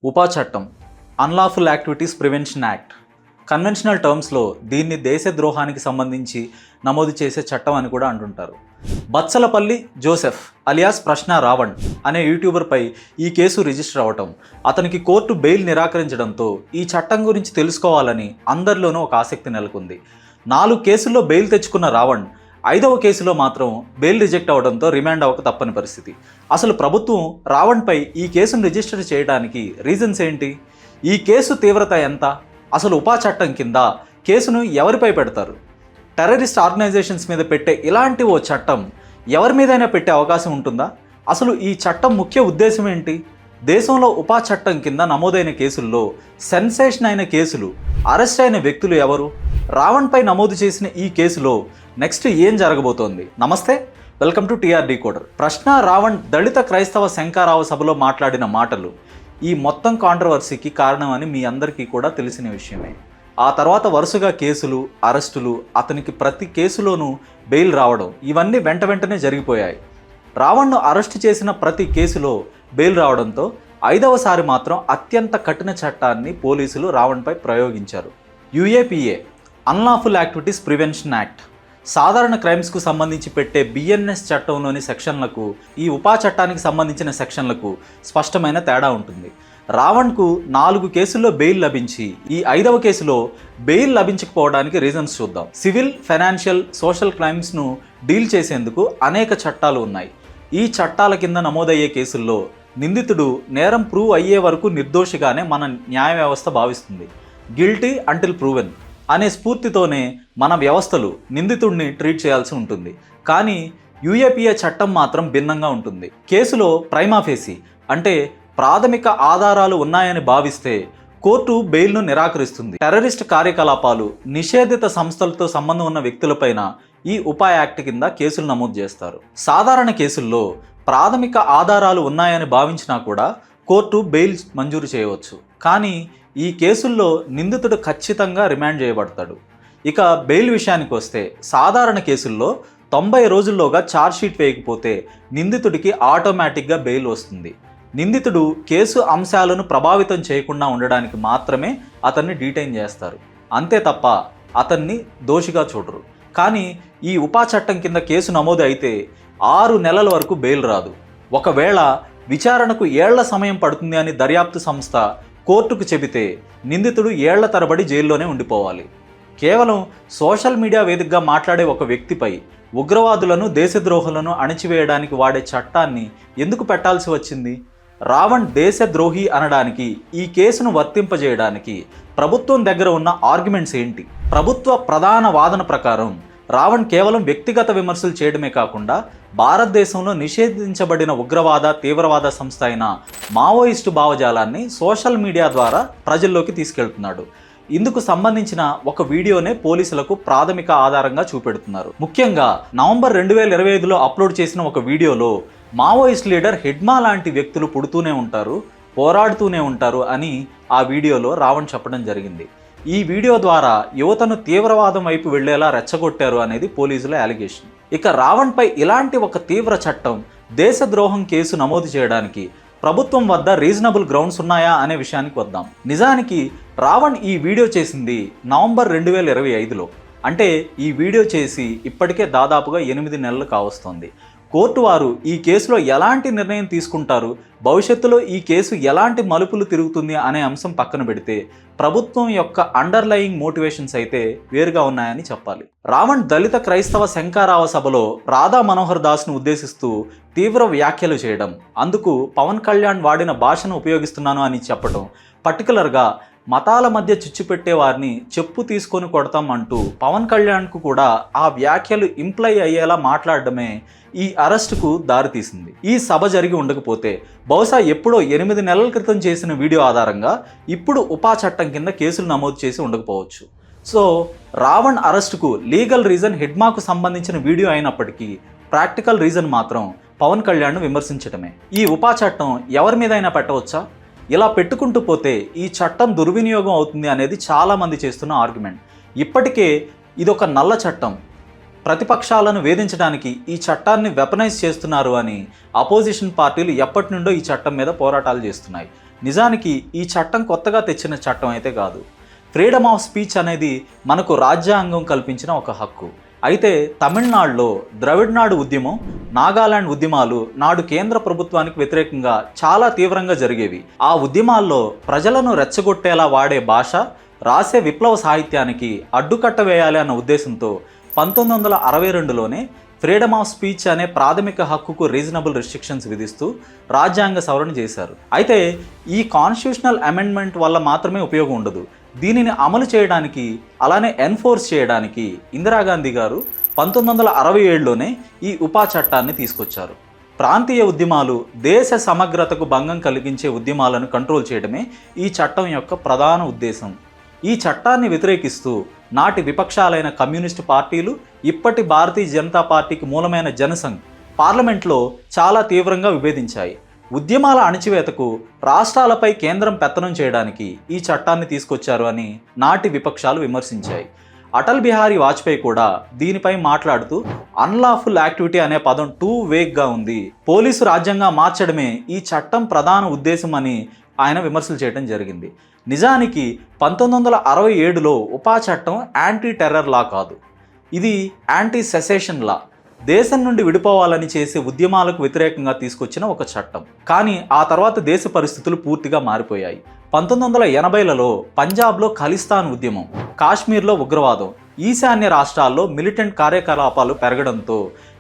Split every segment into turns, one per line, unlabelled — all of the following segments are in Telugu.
ఉపా చట్టం unlawful activities prevention act. Conventional టర్మ్స్లో దీన్ని దేశద్రోహానికి సంబంధించి నమోదు చేసే చట్టం అని కూడా అంటుంటారు. బత్సలపల్లి జోసెఫ్ అలియాస్ ప్రశ్న రావణ్ అనే యూట్యూబర్పై ఈ కేసు రిజిస్టర్ అవటం, అతనికి కోర్టు బెయిల్ నిరాకరించడంతో ఈ చట్టం గురించి తెలుసుకోవాలని అందరిలోనూ ఒక ఆసక్తి నెలకొంది. 4 కేసుల్లో బెయిల్ తెచ్చుకున్న రావణ్ 5వ కేసులో మాత్రం బెయిల్ రిజెక్ట్ అవడంతో రిమాండ్ అవ్వక తప్పని పరిస్థితి. అసలు ప్రభుత్వం రావణ్పై ఈ కేసును రిజిస్టర్ చేయడానికి రీజన్స్ ఏంటి? ఈ కేసు తీవ్రత ఎంత? అసలు ఉపా చట్టం కింద కేసును ఎవరిపై పెడతారు? టెర్రరిస్ట్ ఆర్గనైజేషన్స్ మీద పెట్టే ఇలాంటి ఓ చట్టం ఎవరి మీదైనా పెట్టే అవకాశం ఉంటుందా? అసలు ఈ చట్టం ముఖ్య ఉద్దేశం ఏంటి? దేశంలో ఉపా చట్టం కింద నమోదైన కేసుల్లో సెన్సేషన్ అయిన కేసులు, అరెస్ట్ అయిన వ్యక్తులు ఎవరు? రావణ్పై నమోదు చేసిన ఈ కేసులో నెక్స్ట్ ఏం జరగబోతోంది? నమస్తే, వెల్కమ్ టు టీఆర్ డీకోడర్. ప్రశ్న రావణ్ దళిత క్రైస్తవ శంఖారావ సభలో మాట్లాడిన మాటలు ఈ మొత్తం కాంట్రవర్సీకి కారణమని మీ అందరికీ కూడా తెలిసిన విషయమే. ఆ తర్వాత వరుసగా కేసులు, అరెస్టులు, అతనికి ప్రతి కేసులోనూ బెయిల్ రావడం, ఇవన్నీ వెంటనే జరిగిపోయాయి. రావణ్ను అరెస్టు చేసిన ప్రతి కేసులో బెయిల్ రావడంతో 5వసారి మాత్రం అత్యంత కఠిన చట్టాన్ని పోలీసులు రావణ్పై ప్రయోగించారు. UAPA unlawful activities prevention act. సాధారణ క్రైమ్స్కు సంబంధించి పెట్టే BNS చట్టంలోని సెక్షన్లకు ఈ ఉపా చట్టానికి సంబంధించిన సెక్షన్లకు స్పష్టమైన తేడా ఉంటుంది. రావణ్కు 4 కేసుల్లో బెయిల్ లభించి ఈ 5వ కేసులో బెయిల్ లభించకపోవడానికి రీజన్స్ చూద్దాం. సివిల్, ఫైనాన్షియల్, సోషల్ క్రైమ్స్ను డీల్ చేసేందుకు అనేక చట్టాలు ఉన్నాయి. ఈ చట్టాల కింద నమోదయ్యే కేసుల్లో నిందితుడు నేరం ప్రూవ్ అయ్యే వరకు నిర్దోషిగానే మన న్యాయ వ్యవస్థ భావిస్తుంది. గిల్టీ అంటిల్ ప్రూవెన్ అనే స్ఫూర్తితోనే మన వ్యవస్థలు నిందితుడిని ట్రీట్ చేయాల్సి ఉంటుంది. కానీ UAPA చట్టం మాత్రం భిన్నంగా ఉంటుంది. కేసులో ప్రైమా ఫేసి అంటే ప్రాథమిక ఆధారాలు ఉన్నాయని భావిస్తే కోర్టు బెయిల్ను నిరాకరిస్తుంది. టెర్రరిస్ట్ కార్యకలాపాలు, నిషేధిత సంస్థలతో సంబంధం ఉన్న వ్యక్తులపైన ఈ ఉపా యాక్ట్ కింద కేసులు నమోదు చేస్తారు. సాధారణ కేసుల్లో ప్రాథమిక ఆధారాలు ఉన్నాయని భావించినా కూడా కోర్టు బెయిల్ మంజూరు చేయవచ్చు. కానీ ఈ కేసుల్లో నిందితుడు ఖచ్చితంగా రిమాండ్ చేయబడతాడు. ఇక బెయిల్ విషయానికి వస్తే సాధారణ కేసుల్లో 90 రోజుల్లోగా ఛార్జ్షీట్ వేయకపోతే నిందితుడికి ఆటోమేటిక్గా బెయిల్ వస్తుంది. నిందితుడు కేసు అంశాలను ప్రభావితం చేయకుండా ఉండడానికి మాత్రమే అతన్ని డీటైన్ చేస్తారు, అంతే తప్ప అతన్ని దోషిగా చూడరు. కానీ ఈ ఉపా చట్టం కింద కేసు నమోదు అయితే 6 నెలల వరకు బెయిల్ రాదు. ఒకవేళ విచారణకు ఏళ్ల సమయం పడుతుంది అని దర్యాప్తు సంస్థ కోర్టుకు చెబితే నిందితుడు ఏళ్ల తరబడి జైల్లోనే ఉండిపోవాలి. కేవలం సోషల్ మీడియా వేదికగా మాట్లాడే ఒక వ్యక్తిపై ఉగ్రవాదులను, దేశద్రోహులను అణిచివేయడానికి వాడే చట్టాన్ని ఎందుకు పెట్టాల్సి వచ్చింది? రావణ్ దేశద్రోహి అనడానికి, ఈ కేసును వర్తింపజేయడానికి ప్రభుత్వం దగ్గర ఉన్న ఆర్గ్యుమెంట్స్ ఏంటి? ప్రభుత్వ ప్రధాన వాదన ప్రకారం రావణ్ కేవలం వ్యక్తిగత విమర్శలు చేయడమే కాకుండా భారతదేశంలో నిషేధించబడిన ఉగ్రవాద, తీవ్రవాద సంస్థ అయిన మావోయిస్టు భావజాలాన్ని సోషల్ మీడియా ద్వారా ప్రజల్లోకి తీసుకెళ్తున్నాడు. ఇందుకు సంబంధించిన ఒక వీడియోనే పోలీసులకు ప్రాథమిక ఆధారంగా చూపెడుతున్నారు. ముఖ్యంగా నవంబర్ 2025లో అప్లోడ్ చేసిన ఒక వీడియోలో మావోయిస్ట్ లీడర్ హిడ్మా లాంటి వ్యక్తులు పుడుతూనే ఉంటారు, పోరాడుతూనే ఉంటారు అని ఆ వీడియోలో రావణ్ చెప్పడం జరిగింది. ఈ వీడియో ద్వారా యువతను తీవ్రవాదం వైపు వెళ్లేలా రెచ్చగొట్టారు అనేది పోలీసుల అలిగేషన్. ఇక రావణ్పై ఇలాంటి ఒక తీవ్ర చట్టం, దేశద్రోహం కేసు నమోదు చేయడానికి ప్రభుత్వం వద్ద రీజనబుల్ గ్రౌండ్స్ ఉన్నాయా అనే విషయానికి వద్దాం. నిజానికి రావణ్ ఈ వీడియో చేసింది నవంబర్ 2025లో. అంటే ఈ వీడియో చేసి ఇప్పటికే దాదాపుగా 8 నెలలు కావస్తోంది. కోర్టు వారు ఈ కేసులో ఎలాంటి నిర్ణయం తీసుకుంటారు, భవిష్యత్తులో ఈ కేసు ఎలాంటి మలుపులు తిరుగుతుంది అనే అంశం పక్కన పెడితే ప్రభుత్వం యొక్క అండర్లయింగ్ మోటివేషన్స్ అయితే వేరుగా ఉన్నాయని చెప్పాలి. రావణ్ దళిత క్రైస్తవ శంఖారావ సభలో రాధా మనోహర్ దాస్ను ఉద్దేశిస్తూ తీవ్ర వ్యాఖ్యలు చేయడం, అందుకు పవన్ కళ్యాణ్ వాడిన భాషను ఉపయోగిస్తున్నాను అని చెప్పడం, పర్టికులర్గా మతాల మధ్య చిచ్చు పెట్టే వారిని చెప్పు తీసుకొని కొడతాం అంటూ పవన్ కళ్యాణ్కు కూడా ఆ వ్యాఖ్యలు ఇంప్లై అయ్యేలా మాట్లాడడమే ఈ అరెస్టుకు దారితీసింది. ఈ సభ జరిగి ఉండకపోతే బహుశా ఎప్పుడో 8 నెలల క్రితం చేసిన వీడియో ఆధారంగా ఇప్పుడు ఉపా చట్టం కింద కేసులు నమోదు చేసి ఉండకపోవచ్చు. సో రావణ్ అరెస్టుకు లీగల్ రీజన్ హిడ్మాకు సంబంధించిన వీడియో అయినప్పటికీ ప్రాక్టికల్ రీజన్ మాత్రం పవన్ కళ్యాణ్ను విమర్శించడమే. ఈ ఉపా చట్టం ఎవరి మీదైనా పెట్టవచ్చా? ఇలా పెట్టుకుంటూ పోతే ఈ చట్టం దుర్వినియోగం అవుతుంది అనేది చాలామంది చేస్తున్న ఆర్గ్యుమెంట్. ఇప్పటికే ఇదొక నల్ల చట్టం, ప్రతిపక్షాలను వేధించడానికి ఈ చట్టాన్ని వెపనైజ్ చేస్తున్నారు అని అపోజిషన్ పార్టీలు ఎప్పటి నుండో ఈ చట్టం మీద పోరాటాలు చేస్తున్నాయి. నిజానికి ఈ చట్టం కొత్తగా తెచ్చిన చట్టం అయితే కాదు. ఫ్రీడమ్ ఆఫ్ స్పీచ్ అనేది మనకు రాజ్యాంగం కల్పించిన ఒక హక్కు. అయితే తమిళనాడులో ద్రవిడ్నాడు ఉద్యమం, నాగాలాండ్ ఉద్యమాలు నాడు కేంద్ర ప్రభుత్వానికి వ్యతిరేకంగా చాలా తీవ్రంగా జరిగేవి. ఆ ఉద్యమాల్లో ప్రజలను రెచ్చగొట్టేలా వాడే భాష, రాసే విప్లవ సాహిత్యానికి అడ్డుకట్ట వేయాలి అన్న ఉద్దేశంతో 1962లోనే ఫ్రీడమ్ ఆఫ్ స్పీచ్ అనే ప్రాథమిక హక్కుకు రీజనబుల్ రిస్ట్రిక్షన్స్ విధిస్తూ రాజ్యాంగ సవరణ చేశారు. అయితే ఈ కాన్స్టిట్యూషనల్ అమెండ్మెంట్ వల్ల మాత్రమే ఉపయోగం ఉండదు. దీనిని అమలు చేయడానికి, అలానే ఎన్ఫోర్స్ చేయడానికి ఇందిరాగాంధీ గారు 1967లోనే ఈ ఉపా చట్టాన్ని తీసుకొచ్చారు. ప్రాంతీయ ఉద్యమాలు, దేశ సమగ్రతకు భంగం కలిగించే ఉద్యమాలను కంట్రోల్ చేయడమే ఈ చట్టం యొక్క ప్రధాన ఉద్దేశం. ఈ చట్టాన్ని వ్యతిరేకిస్తూ నాటి విపక్షాలైన కమ్యూనిస్టు పార్టీలు, ఇప్పటి భారతీయ జనతా పార్టీకి మూలమైన జనసంఘ్ పార్లమెంట్లో చాలా తీవ్రంగా విభేదించాయి. ఉద్యమాల అణచివేతకు, రాష్ట్రాలపై కేంద్రం పెత్తనం చేయడానికి ఈ చట్టాన్ని తీసుకొచ్చారు అని నాటి విపక్షాలు విమర్శించాయి. అటల్ బిహారీ వాజ్పేయి కూడా దీనిపై మాట్లాడుతూ అన్లాఫుల్ యాక్టివిటీ అనే పదం టూ వేగ్గా ఉంది, పోలీసు రాజ్యంగా మార్చడమే ఈ చట్టం ప్రధాన ఉద్దేశం అని ఆయన విమర్శలు చేయడం జరిగింది. నిజానికి 1967లో ఉపా చట్టం యాంటీ టెర్రర్ లా కాదు, ఇది యాంటీ సెసేషన్ లా, దేశం నుండి విడిపోవాలని చేసే ఉద్యమాలకు వ్యతిరేకంగా తీసుకొచ్చిన ఒక చట్టం. కానీ ఆ తర్వాత దేశ పరిస్థితులు పూర్తిగా మారిపోయాయి. 1980లలో పంజాబ్లో ఖలిస్తాన్ ఉద్యమం, కాశ్మీర్లో ఉగ్రవాదం, ఈశాన్య రాష్ట్రాల్లో మిలిటెంట్ కార్యకలాపాలు పెరగడంతో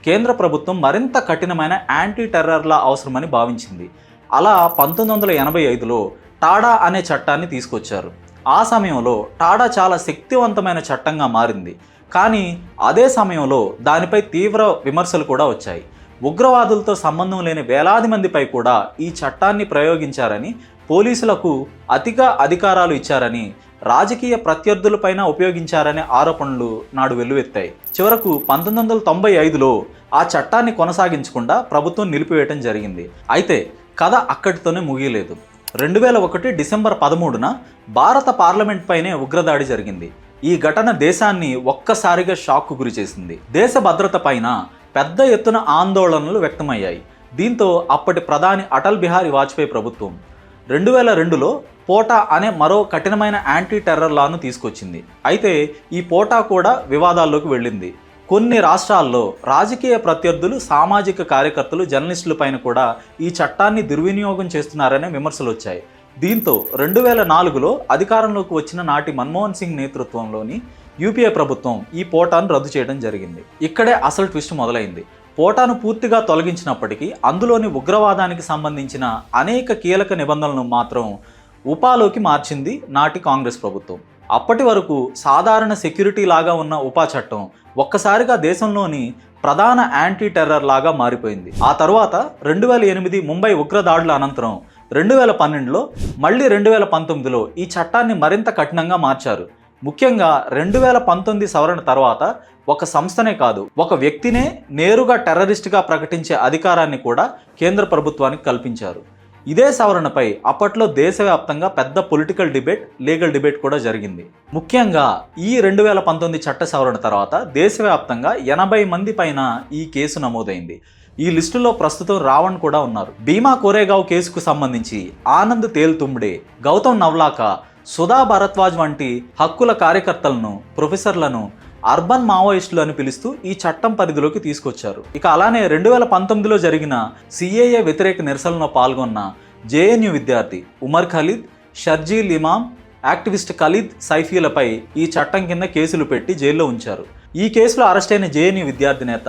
కేంద్ర ప్రభుత్వం మరింత కఠినమైన యాంటీ టెర్రర్ లా అవసరమని భావించింది. అలా 1985లో టాడా అనే చట్టాన్ని తీసుకొచ్చారు. ఆ సమయంలో టాడా చాలా శక్తివంతమైన చట్టంగా మారింది. కానీ అదే సమయంలో దానిపై తీవ్ర విమర్శలు కూడా వచ్చాయి. ఉగ్రవాదులతో సంబంధం లేని వేలాది మందిపై కూడా ఈ చట్టాన్ని ప్రయోగించారని, పోలీసులకు అతిగా అధికారాలు ఇచ్చారని, రాజకీయ ప్రత్యర్థులపైన ఉపయోగించారనే ఆరోపణలు నాడు వెల్లువెత్తాయి. చివరకు 1995లో ఆ చట్టాన్ని కొనసాగించకుండా ప్రభుత్వం నిలిపివేయటం జరిగింది. అయితే కథ అక్కడితోనే ముగియలేదు. 2001 డిసెంబర్ 13న భారత పార్లమెంట్ పైనే ఉగ్రదాడి జరిగింది. ఈ ఘటన దేశాన్ని ఒక్కసారిగా షాక్కు గురి చేసింది. దేశ భద్రత పైన పెద్ద ఎత్తున ఆందోళనలు వ్యక్తమయ్యాయి. దీంతో అప్పటి ప్రధాని అటల్ బిహారీ వాజ్పేయి ప్రభుత్వం 2002లో పోటా అనే మరో కఠినమైన యాంటీ టెర్రర్ లాను తీసుకొచ్చింది. అయితే ఈ పోటా కూడా వివాదాల్లోకి వెళ్ళింది. కొన్ని రాష్ట్రాల్లో రాజకీయ ప్రత్యర్థులు, సామాజిక కార్యకర్తలు, జర్నలిస్టుల పైన కూడా ఈ చట్టాన్ని దుర్వినియోగం చేస్తున్నారనే విమర్శలు వచ్చాయి. దీంతో 2004లో అధికారంలోకి వచ్చిన నాటి మన్మోహన్ సింగ్ నేతృత్వంలోని యూపీఏ ప్రభుత్వం ఈ పోటాను రద్దు చేయడం జరిగింది. ఇక్కడే అసలు ట్విస్ట్ మొదలైంది. పోటాను పూర్తిగా తొలగించినప్పటికీ అందులోని ఉగ్రవాదానికి సంబంధించిన అనేక కీలక నిబంధనలను మాత్రం ఉపాలోకి మార్చింది నాటి కాంగ్రెస్ ప్రభుత్వం. అప్పటి వరకు సాధారణ సెక్యూరిటీ లాగా ఉన్న ఉపా చట్టం ఒక్కసారిగా దేశంలోని ప్రధాన యాంటీ టెర్రర్ లాగా మారిపోయింది. ఆ తర్వాత 2008 ముంబై ఉగ్రదాడుల అనంతరం 2012లో మళ్ళీ 2019లో ఈ చట్టాన్ని మరింత కఠినంగా మార్చారు. ముఖ్యంగా 2019 సవరణ తర్వాత ఒక సంస్థనే కాదు, ఒక వ్యక్తినే నేరుగా టెర్రరిస్ట్గా ప్రకటించే అధికారాన్ని కూడా కేంద్ర ప్రభుత్వానికి కల్పించారు. ఇదే సవరణపై అప్పట్లో దేశవ్యాప్తంగా పెద్ద పొలిటికల్ డిబేట్, లీగల్ డిబేట్ కూడా జరిగింది. ముఖ్యంగా ఈ 2019 చట్ట సవరణ తర్వాత దేశవ్యాప్తంగా 80 మంది పైన ఈ కేసు నమోదైంది. ఈ లిస్టులో ప్రస్తుతం రావణ్ కూడా ఉన్నారు. భీమా కోరేగావ్ కేసుకు సంబంధించి ఆనంద్ తేల్తుంబడే, గౌతమ్ నవ్లాకా, సుధా భరద్వాజ్ వంటి హక్కుల కార్యకర్తలను, ప్రొఫెసర్లను అర్బన్ మావోయిస్టులు అని పిలుస్తూ ఈ చట్టం పరిధిలోకి తీసుకొచ్చారు. ఇక అలానే 2019లో జరిగిన సిఏఏ వ్యతిరేక నిరసనలో పాల్గొన్న జేఎన్యూ విద్యార్థి ఉమర్ ఖలీద్, షర్జీల్ ఇమాం, యాక్టివిస్ట్ ఖలీద్ సైఫీలపై ఈ చట్టం కింద కేసులు పెట్టి జైల్లో ఉంచారు. ఈ కేసులో అరెస్ట్ అయిన జేఎన్యూ విద్యార్థి నేత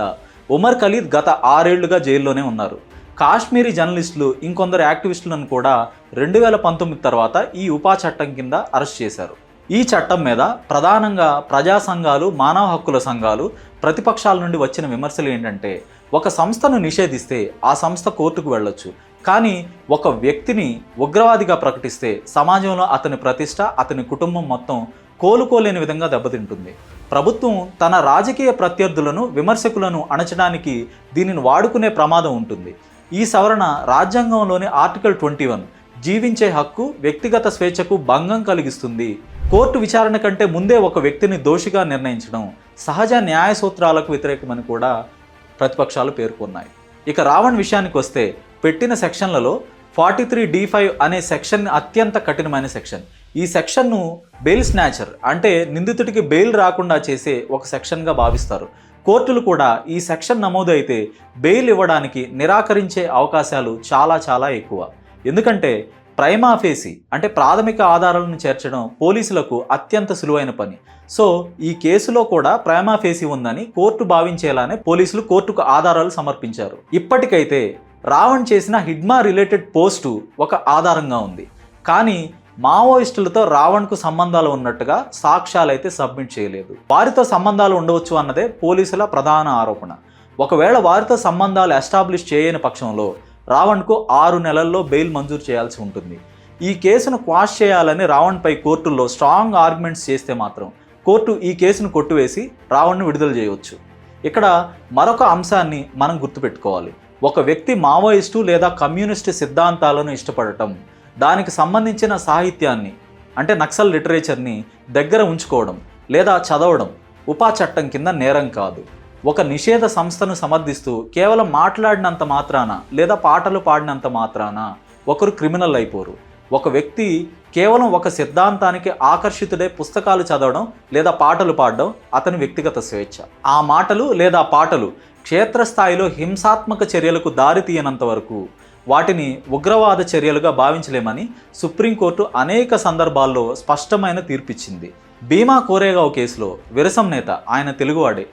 ఉమర్ ఖలీద్ గత 6 ఏళ్లుగా జైల్లోనే ఉన్నారు. కాశ్మీరీ జర్నలిస్టులు, ఇంకొందరు యాక్టివిస్టులను కూడా 2019 తర్వాత ఈ ఉపా చట్టం కింద అరెస్ట్ చేశారు. ఈ చట్టం మీద ప్రధానంగా ప్రజా సంఘాలు, మానవ హక్కుల సంఘాలు, ప్రతిపక్షాల నుండి వచ్చిన విమర్శలు ఏంటంటే, ఒక సంస్థను నిషేధిస్తే ఆ సంస్థ కోర్టుకు వెళ్ళొచ్చు, కానీ ఒక వ్యక్తిని ఉగ్రవాదిగా ప్రకటిస్తే సమాజంలో అతని ప్రతిష్ట, అతని కుటుంబం మొత్తం కోలుకోలేని విధంగా దెబ్బతింటుంది. ప్రభుత్వం తన రాజకీయ ప్రత్యర్థులను, విమర్శకులను అణచడానికి దీనిని వాడుకునే ప్రమాదం ఉంటుంది. ఈ సవరణ రాజ్యాంగంలోని ఆర్టికల్ 21 జీవించే హక్కు, వ్యక్తిగత స్వేచ్ఛకు భంగం కలిగిస్తుంది. కోర్టు విచారణ కంటే ముందే ఒక వ్యక్తిని దోషిగా నిర్ణయించడం సహజ న్యాయ సూత్రాలకు వ్యతిరేకమని కూడా ప్రతిపక్షాలు పేర్కొన్నాయి. ఇక రావణ్ విషయానికి వస్తే, పెట్టిన సెక్షన్లలో 43D5 అనే సెక్షన్ అత్యంత కఠినమైన సెక్షన్. ఈ సెక్షన్ను బెయిల్ స్నాచర్ అంటే నిందితుడికి బెయిల్ రాకుండా చేసే ఒక సెక్షన్గా భావిస్తారు. కోర్టులు కూడా ఈ సెక్షన్ నమోదైతే బెయిల్ ఇవ్వడానికి నిరాకరించే అవకాశాలు చాలా ఎక్కువ. ఎందుకంటే ప్రైమా ఫేసి అంటే ప్రాథమిక ఆధారాలను చేర్చడం పోలీసులకు అత్యంత సులువైన పని. సో ఈ కేసులో కూడా ప్రైమా ఫేసి ఉందని కోర్టు భావించేలానే పోలీసులు కోర్టుకు ఆధారాలు సమర్పించారు. ఇప్పటికైతే రావణ్ చేసిన హిడ్మా రిలేటెడ్ పోస్టు ఒక ఆధారంగా ఉంది. కానీ మావోయిస్టులతో రావణ్కు సంబంధాలు ఉన్నట్టుగా సాక్ష్యాలైతే సబ్మిట్ చేయలేదు. వారితో సంబంధాలు ఉండవచ్చు అన్నదే పోలీసుల ప్రధాన ఆరోపణ. ఒకవేళ వారితో సంబంధాలు ఎస్టాబ్లిష్ చేయని పక్షంలో రావణ్కు 6 నెలల్లో బెయిల్ మంజూరు చేయాల్సి ఉంటుంది. ఈ కేసును క్వాష్ చేయాలని రావణ్పై కోర్టుల్లో స్ట్రాంగ్ ఆర్గ్యుమెంట్స్ చేస్తే మాత్రం కోర్టు ఈ కేసును కొట్టివేసి రావణ్ను విడుదల చేయవచ్చు. ఇక్కడ మరొక అంశాన్ని మనం గుర్తుపెట్టుకోవాలి. ఒక వ్యక్తి మావోయిస్టు లేదా కమ్యూనిస్టు సిద్ధాంతాలను ఇష్టపడటం, దానికి సంబంధించిన సాహిత్యాన్ని అంటే నక్సల్ లిటరేచర్ని దగ్గర ఉంచుకోవడం లేదా చదవడం ఉపా చట్టం కింద నేరం కాదు. ఒక నిషేధ సంస్థను సమర్థిస్తూ కేవలం మాట్లాడినంత మాత్రాన లేదా పాటలు పాడినంత మాత్రాన ఒకరు క్రిమినల్ అయిపోరు. ఒక వ్యక్తి కేవలం ఒక సిద్ధాంతానికి ఆకర్షితుడే పుస్తకాలు చదవడం లేదా పాటలు పాడడం అతని వ్యక్తిగత స్వేచ్ఛ. ఆ మాటలు లేదా పాటలు క్షేత్రస్థాయిలో హింసాత్మక చర్యలకు దారితీయనంత వరకు వాటిని ఉగ్రవాద చర్యలుగా భావించలేమని సుప్రీంకోర్టు అనేక సందర్భాల్లో స్పష్టమైన తీర్పిచ్చింది. భీమా కోరేగావ్ కేసులో విరసం నేత, ఆయన తెలుగువాడే,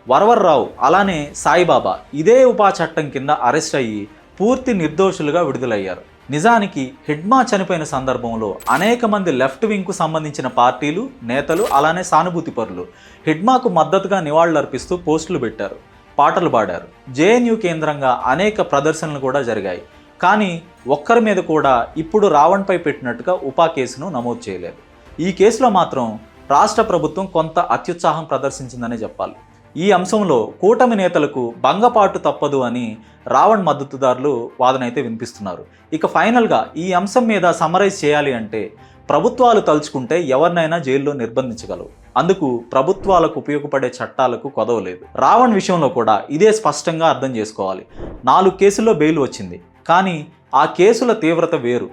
వరవర్రావు అలానే సాయిబాబా ఇదే ఉపా చట్టం కింద అరెస్ట్ అయ్యి పూర్తి నిర్దోషులుగా విడుదలయ్యారు. నిజానికి హిడ్మా చనిపోయిన సందర్భంలో అనేక మంది లెఫ్ట్ వింగ్కు సంబంధించిన పార్టీలు, నేతలు అలానే సానుభూతి పరులు హిడ్మాకు మద్దతుగా నివాళులర్పిస్తూ పోస్టులు పెట్టారు, పాటలు పాడారు. జేఎన్యూ కేంద్రంగా అనేక ప్రదర్శనలు కూడా జరిగాయి. కానీ ఒక్కరి మీద కూడా ఇప్పుడు రావణ్పై పెట్టినట్టుగా ఉపా కేసును నమోదు చేయలేదు. ఈ కేసులో మాత్రం రాష్ట్ర ప్రభుత్వం కొంత అత్యుత్సాహం ప్రదర్శించిందనే చెప్పాలి. ఈ అంశంలో కూటమి నేతలకు భంగపాటు తప్పదు అని రావణ్ మద్దతుదారులు వాదనైతే వినిపిస్తున్నారు. ఇక ఫైనల్గా ఈ అంశం మీద సమరైజ్ చేయాలి అంటే ప్రభుత్వాలు తలుచుకుంటే ఎవరినైనా జైల్లో నిర్బంధించగలవు. అందుకు ప్రభుత్వాలకు ఉపయోగపడే చట్టాలకు కొదవలేదు. రావణ్ విషయంలో కూడా ఇదే స్పష్టంగా అర్థం చేసుకోవాలి. 4 కేసుల్లో బెయిల్ వచ్చింది, కానీ ఆ కేసుల తీవ్రత వేరు.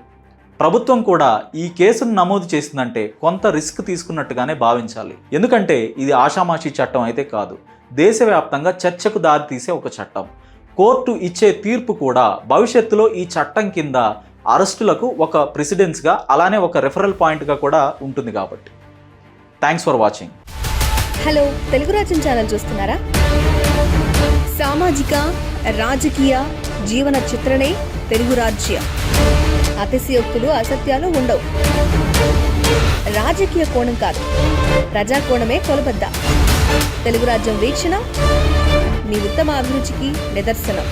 ప్రభుత్వం కూడా ఈ కేసును నమోదు చేసిందంటే కొంత రిస్క్ తీసుకున్నట్టుగానే భావించాలి. ఎందుకంటే ఇది ఆషామాషీ చట్టం అయితే కాదు, దేశవ్యాప్తంగా చర్చకు దారితీసే ఒక చట్టం. కోర్టు ఇచ్చే తీర్పు కూడా భవిష్యత్తులో ఈ చట్టం కింద అరెస్టులకు ఒక ప్రెసిడెన్స్గా అలానే ఒక రెఫరల్ పాయింట్గా కూడా ఉంటుంది కాబట్టి. Thanks for watching.
Hello, Telugu రాజ్యం ఛానల్ చూస్తున్నారా? సామాజిక, రాజకీయ, జీవన చిత్రణే తెలుగు రాజ్యం. అతిశయోక్తులు, అసత్యాలు ఉండవు. రాజకీయ కోణం కాదు, ప్రజా కోణమే కొలబద్ద. తెలుగు రాజ్యం వీక్షణ మీ ఉత్తమ అభిరుచికి నిదర్శనం.